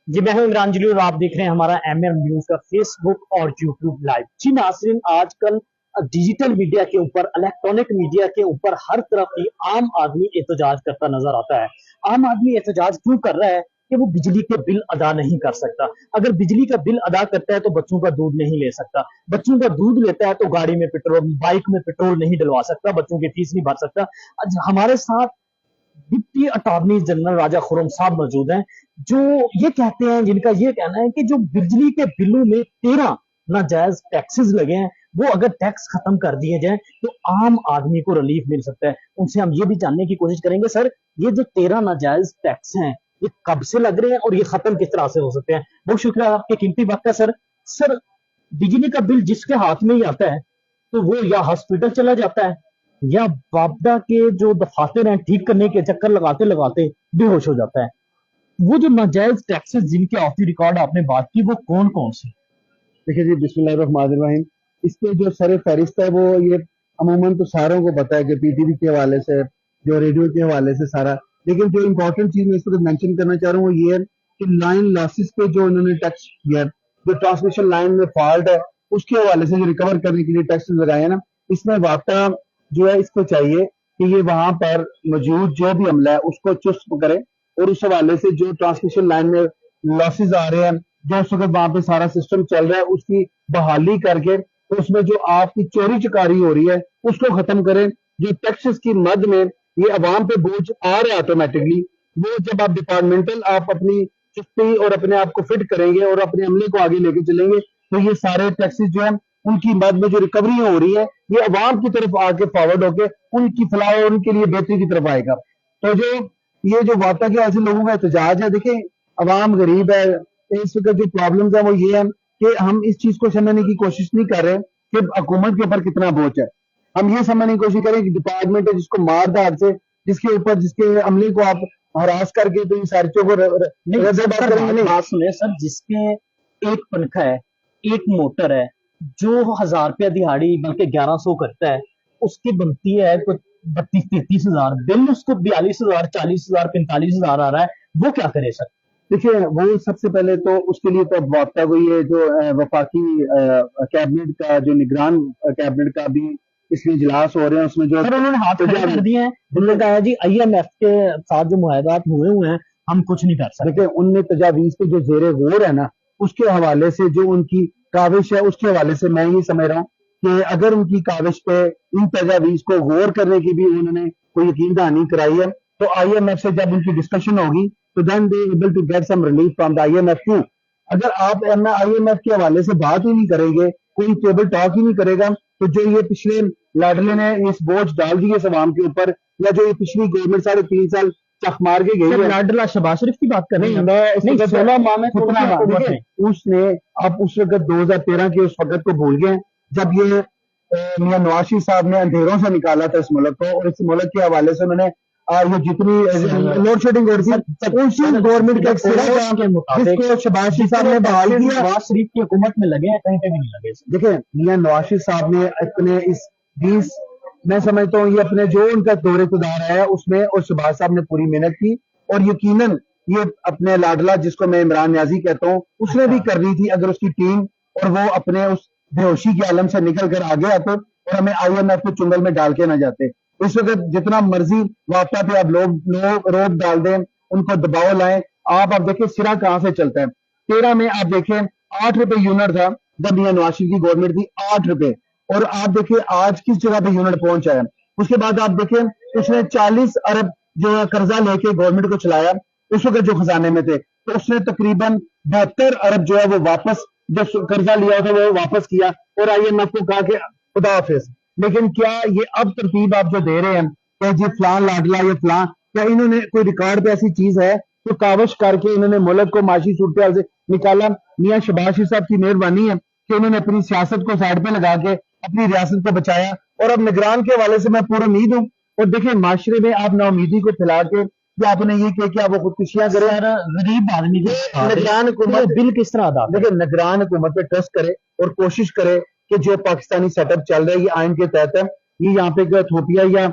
जी मैं हूं इमरान जलील और आप देख रहे हैं हमारा एमएम न्यूज का फेसबुक और यूट्यूब लाइव। जी नाज़रीन, आजकल डिजिटल मीडिया के ऊपर, इलेक्ट्रॉनिक मीडिया के ऊपर हर तरफ ही आम आदमी एहतजाज करता नजर आता है। आम आदमी एहतजाज क्यों कर रहा है कि वो बिजली के बिल अदा नहीं कर सकता। अगर बिजली का बिल अदा करता है तो बच्चों का दूध नहीं ले सकता, बच्चों का दूध लेता है तो गाड़ी में पेट्रोल, बाइक में पेट्रोल नहीं डलवा सकता, बच्चों की फीस नहीं भर सकता। आज हमारे साथ डिप्टी अटॉर्नी जनरल राजा खुर्रम साहब मौजूद हैं, जो ये कहते हैं, जिनका ये कहना है कि जो बिजली के बिलों में 13 नाजायज टैक्सेस लगे हैं, वो अगर टैक्स खत्म कर दिए जाए तो आम आदमी को रिलीफ मिल सकता है। उनसे हम ये भी जानने की कोशिश करेंगे, सर ये जो 13 नाजायज टैक्स हैं ये कब से लग रहे हैं और ये खत्म किस तरह से हो सकते हैं। बहुत शुक्रिया आपके कीमती वक्त का सर। सर बिजली का बिल जिसके हाथ में ही आता है तो वो या हॉस्पिटल चला जाता है या बापदा के जो दफातर हैं ठीक करने के चक्कर लगाते लगाते बेहोश हो जाता है। वो जो नाजायज टैक्सेस जिनके ऑफ द रिकॉर्ड आपने बात की, वो कौन कौन से? देखिए जी, बिस्मिल्लाहिर्रहमानिर्रहीम। इस पे जो सर फहरिस्त है वो ये अमूमन तो सारों को पता है कि पीटीवी के हवाले से, जो रेडियो के हवाले से सारा, लेकिन जो इम्पोर्टेंट चीज मैं इस वक्त मेंशन करना चाह रहा हूँ वो ये है कि लाइन लॉसेस पे जो उन्होंने टैक्स किया है, जो ट्रांसमिशन लाइन में फॉल्ट है उसके हवाले से जो रिकवर करने के लिए टैक्स लगाए हैं ना, इसमें वापता जो है इसको चाहिए कि ये वहां पर मौजूद जो भी अमला है उसको चुस्त करे और उस हवाले से जो ट्रांसमिशन लाइन में लॉसेज आ रहे हैं, जो उस वक्त वहां पे सारा सिस्टम चल रहा है, उसकी बहाली करके तो उसमें जो आपकी चोरी चकारी हो रही है उसको खत्म करें। जो टैक्सेस की मद में ये अवाम पे बोझ आ रहा है ऑटोमेटिकली, वो जब आप डिपार्टमेंटल आप अपनी चुस्ती और अपने आप को फिट करेंगे और अपने अमले को आगे लेके चलेंगे तो ये सारे टैक्सेस जो है उनकी मद में जो रिकवरी हो रही है ये अवाम की तरफ आके फॉरवर्ड होके उनकी फलाह और उनके लिए बेहतरी की तरफ आएगा। तो जो ये जो वापता के ऐसे लोगों का एहतजाज है, देखिए अवाम गरीब है, इस वक्त जो प्रॉब्लम है वो ये है कि हम इस चीज को समझने की कोशिश नहीं कर रहे कि हुकूमत के ऊपर कितना बोझ है। हम ये समझने की कोशिश करें कि डिपार्टमेंट है जिसको मार धाड़ से, जिसके ऊपर जिसके अमले को आप हरास करके तो इन सारी चीजों को नहीं बात सुने सर, जिसके एक पंखा है, एक मोटर है, जो 1000 रुपया दिहाड़ी बल्कि 1100 करता है, उसकी बनती है कुछ 32-33 हजार, बिल उसको 42 हजार, 40 हजार, 45 हजार आ रहा है, वो क्या करे सर? देखिए वो सबसे पहले तो उसके लिए तो वापता को ये जो वफाकी कैबिनेट का जो निगरान कैबिनेट का भी इसलिए इजलास हो रहे हैं, उसमें जो सर उन्होंने हाथ खड़े कर दिए हैं, उन्होंने कहा है जी आईएमएफ के साथ जो मुआहदात हुए हैं हम कुछ नहीं कर सकते। देखिए उनमें तजावीज के जो जेरे गौर है ना, उसके हवाले से जो उनकी काविश है उसके हवाले से मैं ये समझ रहा हूँ कि अगर उनकी काविश पे इन तजावीज को गौर करने की भी उन्होंने कोई यकीन दहानी कराई है तो आईएमएफ से जब उनकी डिस्कशन होगी तो then they able to get some relief from the IMF too. अगर आप आईएमएफ के हवाले से बात ही नहीं करेंगे, कोई टेबल टॉक ही नहीं करेगा, तो जो ये पिछले लाडले ने इस बोझ डाल दी है अवाम के ऊपर, या जो ये पिछली गवर्नमेंट 3.5 साल चख मार के गई है, लाडला शहबाज शरीफ की बात कर रहे हैं। नहीं 16 माह में उसने आप उस वक्त 2013 के उस वक्त को भूल गए जब ये मियां नवाज शरीफ साहब ने अंधेरों से निकाला था इस मुल्क को, और इस मुल्क के हवाले से उन्होंने ये जितनी लोड शेडिंग हो रही थी उसी गवर्नमेंट के जिसको शहबाज शरीफ साहब ने बहाल किया, नवाज शरीफ की हुकूमत में लगे हैं, कहीं पे भी नहीं लगे। देखिए मियां नवाज शरीफ साहब ने अपने इस 20 मैं समझता हूँ ये अपने जो उनका दौरे इक़्तिदार है उसमें, और शहबाज साहब ने पूरी मेहनत की, और यकीनन ये अपने लाडला जिसको मैं इमरान न्याजी कहता हूँ उसने भी कर रही थी अगर उसकी टीम और वो अपने उस बेहोशी के आलम से निकल कर आगे आते और हमें आईएमएफ को चुंगल में डाल के ना जाते। इस वक्त जितना मर्जी वापता पे आप लोग रोक डाल दें, उनको दबाव लाएं, आप देखिए सिरा कहां से चलता है। 13 में आप देखें 8 रुपए यूनिट था जब मियां नवाज शरीफ की गवर्नमेंट थी, 8 रुपए, और आप देखिए आज किस जगह पे यूनिट पहुंचा है। उसके बाद आप देखें उसने 40 अरब जो है कर्जा लेके गवर्नमेंट को चलाया उस वक्त जो खजाने में थे, तो उसने तकरीबन 72 अरब जो है वो वापस जो कर्जा लिया था वो वापस किया और आईएमएफ को कहा कि खुदा हाफिज। लेकिन क्या ये अब तरतीब आप जो दे रहे हैं क्या जी फलान लाडला या फलान, क्या इन्होंने कोई रिकॉर्ड पे ऐसी चीज है तो काविश करके इन्होंने मुल्क को माशी सूरत से निकाला? मियां शहबाज शरीफ साहब की मेहरबानी है कि उन्होंने अपनी सियासत को साइड पे लगा के अपनी रियासत को बचाया, और अब निगरान के हवाले से मैं पूरा उम्मीद हूँ। और देखिए माशरे में आप नाउमीदी को फैला के कि आपने ये किया कि आप वो खुदकुशियां करें, गरीब आदमी निगरान हुकूमत बिल किस तरह अदा? देखिए निगरान हुकूमत पे ट्रस्ट करे और कोशिश करे कि जो पाकिस्तानी सेटअप चल रहा है ये आइन के तहत है, ये यहाँ पे इथोपिया या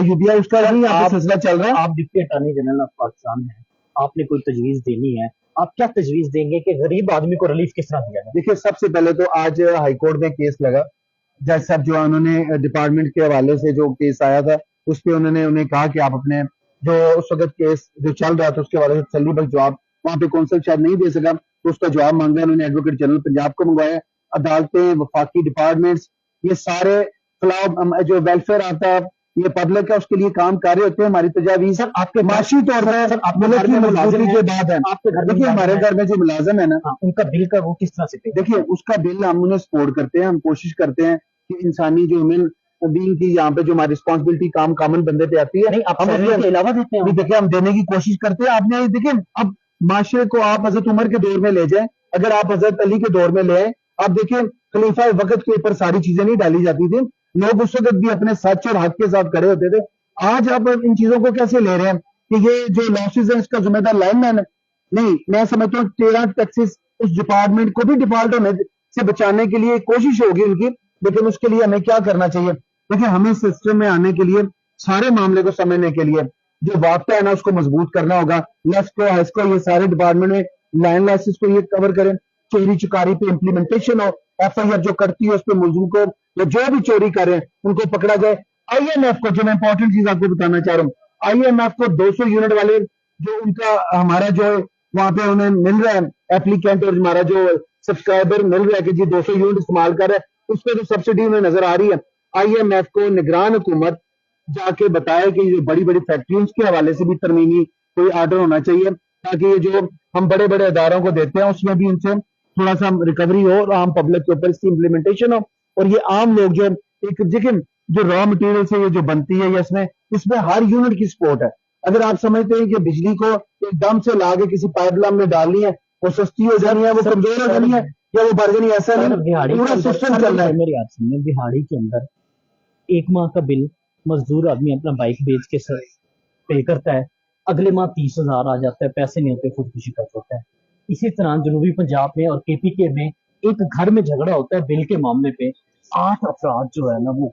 यूबिया उसका नहीं यहाँ पे सिलसिला चल रहा है। आप deputy attorney general of Pakistan हैं, आपने कोई तजवीज देनी है आप क्या तजवीज देंगे कि गरीब आदमी को रिलीफ किस तरह दिया जाए? देखिए, सबसे पहले तो आज हाई कोर्ट में केस लगा, जज साहब जो है उन्होंने डिपार्टमेंट के हवाले से जो केस आया था उस पे उन्होंने उन्हें कहा कि आप अपने जो उस वक्त केस जो चल रहा था उसके हवाले से तसल्ली बख्श जवाब, वहां पे कौंसल शायद नहीं दे सका तो उसका जवाब मांगा, उन्होंने एडवोकेट जनरल पंजाब को मंगवाया। अदालतें, वफाकी डिपार्टमेंट्स, ये सारे खिलाफ जो वेलफेयर आता है, ये पब्लिक है, उसके लिए काम कर रहे होते हैं। हमारी तजावीज सर आपके माशी तौर पर मुल्क की मजबूती के बाद है। आपके घर में देखिए, हमारे घर में जो मुलाजम है ना, उनका बिल का वो किस तरह से पे? देखिए उसका बिल हम उन्हें सपोर्ट करते हैं, हम कोशिश करते हैं कि इंसानी जो ह्यूमन बीइंग की यहाँ पे जो हमारी रिस्पॉन्सिबिलिटी काम कॉमन बंदे पे आती है, नहीं आप हम सैलरी के अलावा देते हैं? देखिए हम देने की कोशिश करते हैं। आपने देखिए, अब माशरे को आप हजरत उमर के दौर में ले जाएं, अगर आप हजरत अली के दौर में ले आए, आप देखिए खलीफा वक्त के ऊपर सारी चीजें नहीं डाली जाती थी, लोग उस वक्त भी अपने सच और हक के साथ खड़े होते थे। आज आप इन चीजों को कैसे ले रहे हैं कि ये जो लॉसेज है इसका जिम्मेदार लाइनमैन है? नहीं, मैं समझता हूँ 13 टैक्सेस उस डिपार्टमेंट को भी डिफॉल्ट होने से बचाने के लिए कोशिश होगी उनकी, लेकिन उसके लिए हमें क्या करना चाहिए? देखिए, हमें सिस्टम में आने के लिए, सारे मामले को समझने के लिए जो वाक़ा है ना उसको मजबूत करना होगा। लेस्को, हेस्को, ये सारे डिपार्टमेंट में लैंड लाइसेंस को ये कवर करें, चोरी चुकारी पे इम्प्लीमेंटेशन हो, एफआईआर जो करती है उस पर मुलजिम को या जो भी चोरी कर रहे हैं उनको पकड़ा जाए। आईएमएफ को, जो मैं इंपॉर्टेंट चीज आपको बताना चाह रहा हूँ, आईएमएफ को 200 यूनिट वाले जो उनका हमारा जो वहां पे उन्हें मिल रहा है एप्लीकेंट और हमारा जो सब्सक्राइबर मिल रहा है कि जी 200 यूनिट इस्तेमाल कर रहा है, उस पर जो सब्सिडी उन्हें नजर आ रही है। आईएमएफ को निगरान हुकूमत जाके बताए कि ये बड़ी बड़ी फैक्ट्रियों के हवाले से भी तरमीमी कोई आर्डर होना चाहिए, ताकि ये जो हम बड़े बड़े इदारों को देते हैं उसमें भी इनसे थोड़ा सा रिकवरी हो और आम पब्लिक के ऊपर इसकी इम्प्लीमेंटेशन हो। और ये आम लोग जो एक देखिए जो रॉ मटेरियल से ये जो बनती है, इसमें इसमें हर यूनिट की सपोर्ट है। अगर आप समझते हैं कि बिजली को एकदम से ला के किसी पाइपलाइन में डालनी है, वो सस्ती हो जानी है, वो कमजोर हो जानी है या वो बढ़ जानी है, ऐसा नहीं, पूरा सिस्टम चल रहा है। मेरी बात सुनिए, दिहाड़ी के अंदर एक माह का बिल मजदूर आदमी अपना बाइक बेच के पे करता है, अगले माह 30,000 आ जाता है, पैसे नहीं होते, खुदकुशी कर देता है। इसी तरह जनूबी पंजाब में और केपीके में एक घर में झगड़ा होता है बिल के मामले पे, 8 अफराद जो है ना वो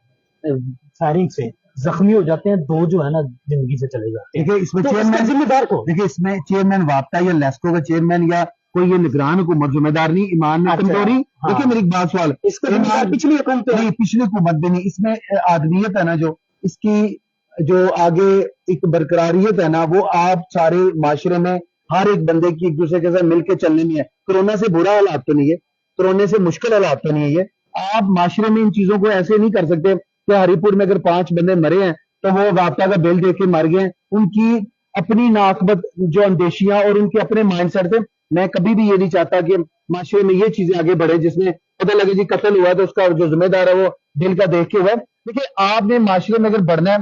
फायरिंग से जख्मी हो जाते हैं, 2 जो है ना जिंदगी से चले जाते हैं। देखिए इसमें तो चेयरमैन जिम्मेदार को, देखिए इसमें चेयरमैन वापता या लेस्को का चेयरमैन या कोई ये निगरान हुकूमत जिम्मेदार नहीं, ईमान में कमजोरी। देखिए मेरी एक बात सवाल, इसका जिम्मेदार पिछली हुकूमत नहीं, पिछली हुकूमत भी नहीं, इसमें आदमियत है ना जो इसकी जो आगे एक बरकरारियत है ना, वो आप सारे माशरे में हर एक बंदे की एक दूसरे के साथ मिलकर चलने में है। कोरोना से बुरा हालात तो नहीं है, कोरोना से मुश्किल हालात तो नहीं है ये। आप माशरे में इन चीजों को ऐसे नहीं कर सकते कि हरिपुर में अगर 5 बंदे मरे हैं तो वो वापता का बिल दे के मर गए, उनकी अपनी नाकबत जो अंदेशियां और उनके अपने माइंडसेट थे। मैं कभी भी ये नहीं चाहता कि माशरे में ये चीजें आगे बढ़े जिसमें पता लगे जी कत्ल हुआ तो उसका जो जिम्मेदार है वो दिल का देख के हुआ है। देखिए आपने माशरे में अगर बढ़ना है,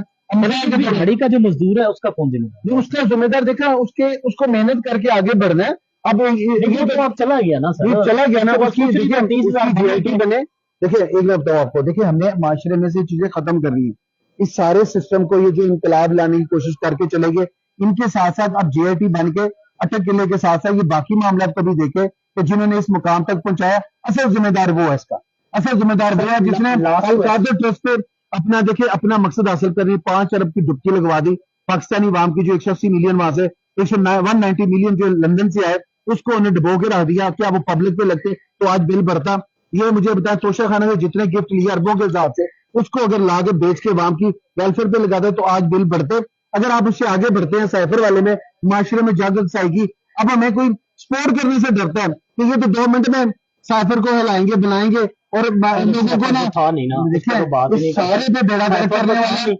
दिहाड़ी का जो मजदूर है उसका कौन जिम्मेदार? उसका जिम्मेदार देखा उसको मेहनत करके आगे बढ़ना है। अब ये तो आप चला गया ना सर, चला गया ना, उसकी देखिए 30,000 जीआईटी बने। देखिए एक मैं बताऊं आपको, देखिए हमने माशरे में से चीजें खत्म करनी है, इस सारे सिस्टम को ये जो इंकलाब लाने की कोशिश करके चले गए, इनके साथ साथ अब जीआईटी बन के अटक किले के साथ साथ ये बाकी मामला को भी देखे कि जिन्होंने इस मुकाम तक पहुंचाया, असल जिम्मेदार वो है, इसका असल जिम्मेदार वो है जिसने अल-कादर ट्रस्ट पे अपना देखिए अपना मकसद हासिल करने 5 अरब की डुबकी लगवा दी। पाकिस्तानी अवाम की जो 180 मिलियन वहां से 190 मिलियन जो लंदन से आए उसको उन्हें डुबो के रख दिया। क्या वो पब्लिक पे लगते तो आज बिल बढ़ता? ये मुझे बताया तोशा खाना से जितने गिफ्ट लिए अरबों के हिसाब से, उसको अगर ला के बेच के अवाम की वेलफेयर पे लगाते तो आज बिल बढ़ते। अगर आप उससे आगे बढ़ते हैं साइफर वाले में, माशरे में जागरूक आएगी। अब हमें कोई स्पोर्ट करने से डरता है कि ये तो 2 मिनट में साइफर को हिलाएंगे बुलाएंगे और लोगों को ना देखिए सारे पे बेड़ा गर्क करने वाला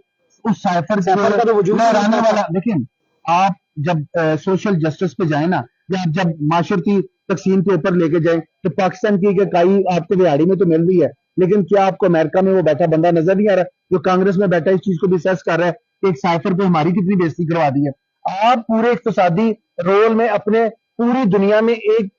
उस साइफर का तो वजूद रहने वाला। देखिए आप जब सोशल जस्टिस पे जाए ना, या आप जब माशरती तकसीम के ऊपर लेके जाए, तो पाकिस्तान की इकाई आपको दिहाड़ी में तो मिल रही है, लेकिन क्या आपको अमेरिका में वो बैठा बंदा नजर नहीं आ रहा जो कांग्रेस में बैठा इस चीज को भी सर्च कर रहा है कि एक साइफर पे हमारी कितनी बेइज्जती करवा दी है। आप पूरे इक्तिसादी रोल में अपने पूरी दुनिया में एक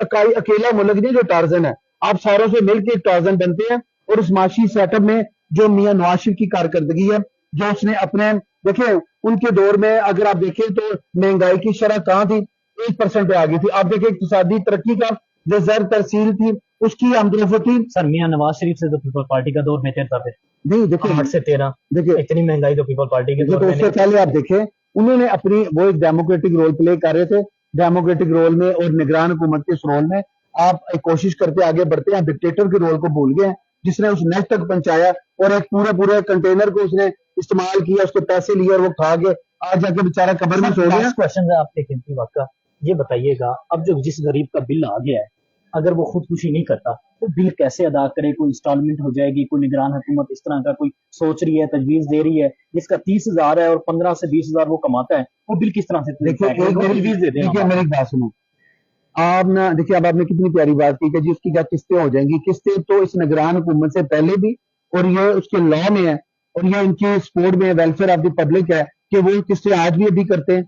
अकेला मुल्क नहीं जो टार्जन है, आप सारों से मिलकर एक टार्जन बनते हैं। और उस माशी सेटअप में जो मियां नवाज शरीफ की कारकर्दगी है, जो उसने अपने देखिए उनके दौर में अगर आप देखें तो महंगाई की शरह कहां थी, 1% पे आ गई थी। आप देखें इक्तिसादी तरक्की का जो जर तरसील थी उसकी आमदरफत थी। सर मियां नवाज शरीफ से तो पीपल पार्टी का दौर में था फिर नहीं, देखिए 8 से 13 देखिए इतनी महंगाई तो पीपल पार्टी के दौर में। उससे पहले आप देखें उन्होंने अपनी वो एक डेमोक्रेटिक रोल प्ले कर रहे थे, डेमोक्रेटिक रोल में और निगरान हुकूमत के इस रोल में आप एक कोशिश करते आगे बढ़ते हैं, डिक्टेटर के रोल को भूल गए हैं, जिसने उस नेट तक पहुंचाया और एक पूरे कंटेनर को उसने इस्तेमाल किया, उसके पैसे लिए और वो खा के आज जाके बेचारा कब्र में सो गया। लास्ट क्वेश्चन है आपके कीमती वक्त का, ये बताइएगा अब जो जिस गरीब का बिल आ गया है, अगर वो खुदकुशी नहीं करता तो बिल कैसे अदा करे? कोई इंस्टॉलमेंट हो जाएगी, कोई निगरान हुकूमत इस तरह का कोई सोच रही है, तजवीज दे रही है, जिसका 30,000 है और 15 से 20,000 वो कमाता है, वो बिल किस तरह से देखिए तजवीज दे दें? देखिए मेरी बात सुनो, आप ना देखिए, अब आपने कितनी प्यारी बात की कि जी उसकी क्या किस्तें हो जाएंगी। किस्तें तो इस निगरान हुकूमत से पहले भी और ये उसके लॉ में है और ये इनकी सपोर्ट में वेलफेयर ऑफ द पब्लिक है कि वो किस्तें आज भी अभी करते हैं।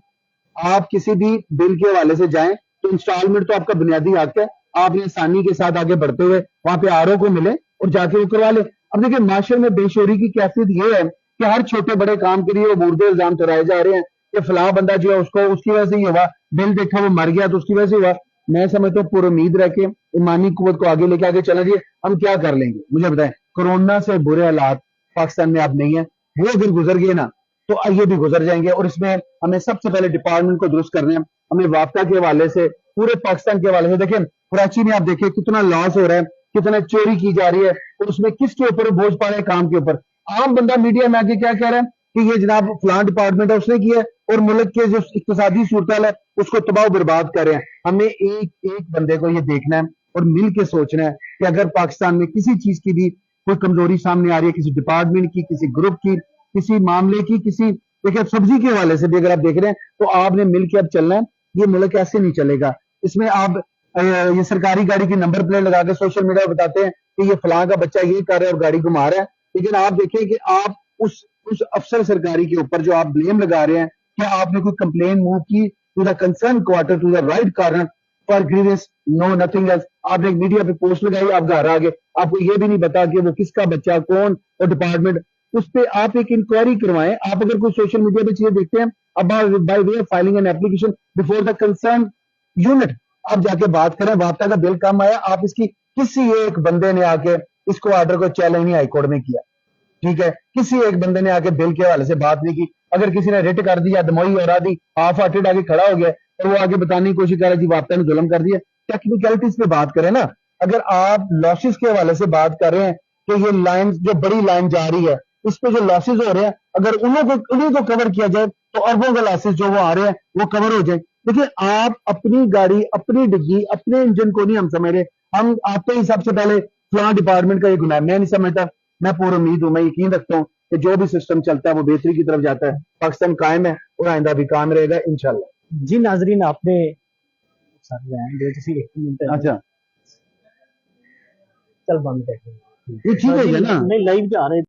आप किसी भी बिल के हवाले से जाएं तो इंस्टॉलमेंट तो आपका बुनियादी हक है, आपने आसानी के साथ आगे बढ़ते हुए वहां पे आरओ को मिले और जाके वो करवा ले। अब देखिए माशरे में बेशोरी की कैफियत ये है कि हर छोटे बड़े काम के लिए वो मुर्दे इल्जाम ठहराए जा रहे हैं कि फलां बंदा जो है उसको उसकी वजह से ही हुआ, बिल देखा वो मर गया तो उसकी वजह से हुआ। मैं समझता हूँ पूरी उम्मीद रह के ईमानी कुव्वत को आगे लेके आगे चला जाइए, हम क्या कर लेंगे मुझे बताएं। कोरोना से बुरे हालात पाकिस्तान में अब नहीं है, वो अगर गुजर गए ना तो ये भी गुजर जाएंगे और इसमें हमें सबसे पहले डिपार्टमेंट को दुरुस्त करना है। हमें वाफ्ता के हवाले से पूरे पाकिस्तान के हवाले से देखिए कराची में आप देखिए कितना लॉस हो रहा है, कितना चोरी की जा रही है और उसमें किसके ऊपर बोझ पा रहा है, काम के ऊपर। आम बंदा मीडिया में आके क्या कह रहा है कि ये जनाब फलां डिपार्टमेंट है उसने किया है और मुल्क के जो इक्तिसादी सूरत है उसको तबाह बर्बाद कर रहे हैं। हमें एक एक बंदे को ये देखना है और मिल के सोचना है कि अगर पाकिस्तान में किसी चीज की भी कोई कमजोरी सामने आ रही है, किसी डिपार्टमेंट की, किसी ग्रुप की, किसी मामले की, किसी देखिए अब सब्जी के हवाले से भी अगर आप देख रहे हैं तो आपने मिल के अब चलना है। ये मुल्क ऐसे नहीं चलेगा। इसमें आप ये सरकारी गाड़ी की नंबर प्लेट लगा के सोशल मीडिया पर बताते हैं कि ये फलां का बच्चा ये कर रहा है और गाड़ी घुमा रहा है, लेकिन आप देखें कि आप उस अफसर सरकारी के ऊपर जो आप ब्लेम लगा रहे हैं, क्या आपने कोई कंप्लेन मूव की to the concern quarter to the right corner for grievance? No, nothing else. आपने एक मीडिया पे पोस्ट लगाई, आप घर आ गए, आपको ये भी नहीं पता कि वो किसका बच्चा, कौन और डिपार्टमेंट, उस पर आप एक इंक्वायरी करवाएं। आप अगर कोई सोशल मीडिया पे चीजें देखते हैं, अब by way of filing an application before the concern unit आप जाके बात करें। वापता का बिल कम आया, आप इसकी किसी एक बंदे ने आके इसको ऑर्डर को चैलेंज नहीं हाईकोर्ट में किया, ठीक है, किसी एक बंदे ने आके बिल के हवाले से बात नहीं की। अगर किसी ने रिट कर दिया, दमोई और आदि हाफ हार्टेड आके खड़ा हो गया और वो आगे बताने की कोशिश कर रहा है जी वापता ने जुल्म कर दिया, टेक्निकलिटीज पे बात करें ना। अगर आप लॉसेस के हवाले से बात कर रहे हैं कि ये लाइन जो बड़ी लाइन जा रही है इस पे जो लॉसेस हो रहे हैं, अगर उन्हीं को कवर किया जाए तो अरबों के लॉसेस जो वो आ रहे हैं वो कवर हो जाए। देखिए आप अपनी गाड़ी, अपनी डिग्गी, अपने इंजन को नहीं हम समझ रहे, हम आपके ही सबसे पहले फलां डिपार्टमेंट का ये गुनाह मैं नहीं समझता। मैं पूरी उम्मीद हूं, मैं यकीन रखता हूं कि जो भी सिस्टम चलता है वो बेहतरी की तरफ जाता है। पाकिस्तान कायम है और आइंदा भी कायम रहेगा इंशाल्लाह। जी नाजरीन, आपने अच्छा चल बंद कर ये ठीक है ना, नहीं लाइव जा रहे